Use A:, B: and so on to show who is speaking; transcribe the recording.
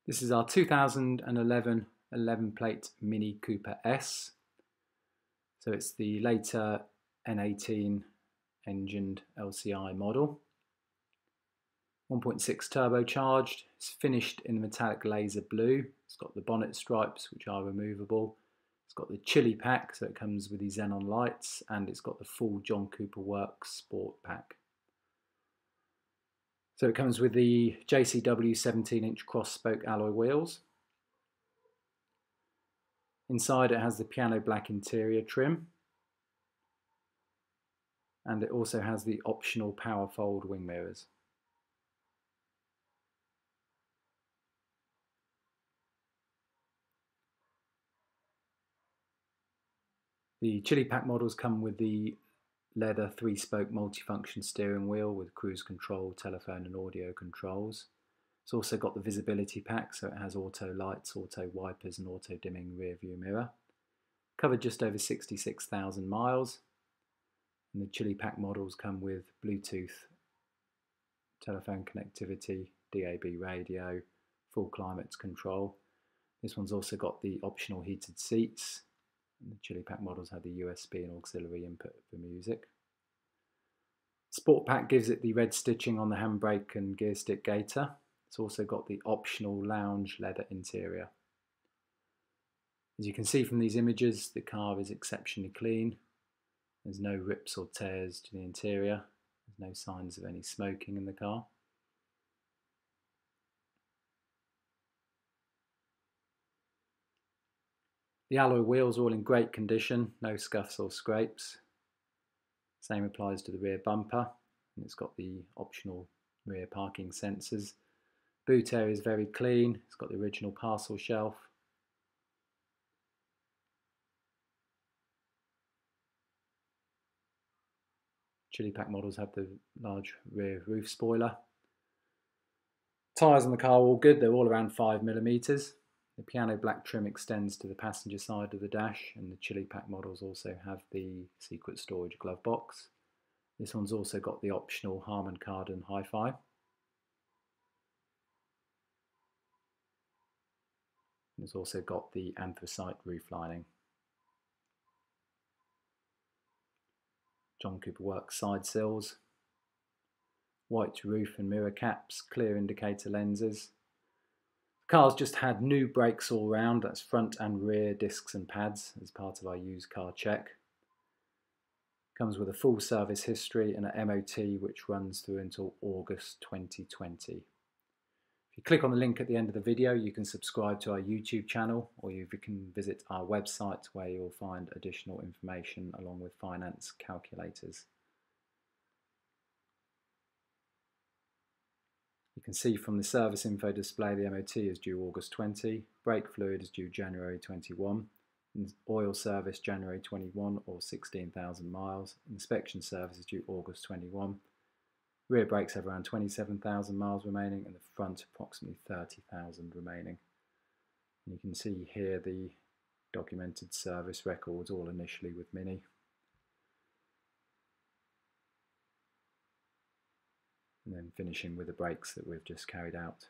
A: This is our 2011 11 plate Mini Cooper S. So it's the later N18 engined LCi model. 1.6 turbocharged. It's finished in the metallic laser blue. It's got the bonnet stripes, which are removable. It's got the Chilli pack, so it comes with the xenon lights, and it's got the full John Cooper Works Sport pack. So it comes with the JCW 17-inch cross-spoke alloy wheels. Inside it has the piano black interior trim, and it also has the optional power fold wing mirrors. The Chilli pack models come with the leather 3-spoke multifunction steering wheel with cruise control, telephone and audio controls. It's also got the visibility pack, so it has auto lights, auto wipers and auto dimming rear view mirror. Covered just over 66,000 miles. And the Chilli pack models come with Bluetooth, telephone connectivity, DAB radio, full climate control. This one's also got the optional heated seats. And the Chilli pack models have the USB and auxiliary input for music. Sport pack gives it the red stitching on the handbrake and gear stick gaiter. It's also got the optional lounge leather interior. As you can see from these images, the car is exceptionally clean. There's no rips or tears to the interior. There's no signs of any smoking in the car. The alloy wheels are all in great condition, no scuffs or scrapes. Same applies to the rear bumper, and it's got the optional rear parking sensors. Boot area is very clean, it's got the original parcel shelf. Chilli pack models have the large rear roof spoiler. Tyres on the car are all good, they're all around 5mm. The piano black trim extends to the passenger side of the dash, and the Chilli pack models also have the secret storage glove box. This one's also got the optional Harman Kardon hi-fi. It's also got the anthracite roof lining. John Cooper Works side sills. White roof and mirror caps, clear indicator lenses. The car's just had new brakes all round, that's front and rear discs and pads as part of our used car check. Comes with a full service history and an MOT which runs through until August 2020. If you click on the link at the end of the video, you can subscribe to our YouTube channel, or you can visit our website where you'll find additional information along with finance calculators. You can see from the service info display the MOT is due August 20, brake fluid is due January 21, and oil service January 21 or 16,000 miles, inspection service is due August 21. Rear brakes have around 27,000 miles remaining, and the front approximately 30,000 remaining. And you can see here the documented service records, all initially with Mini. And then finishing with the brakes that we've just carried out.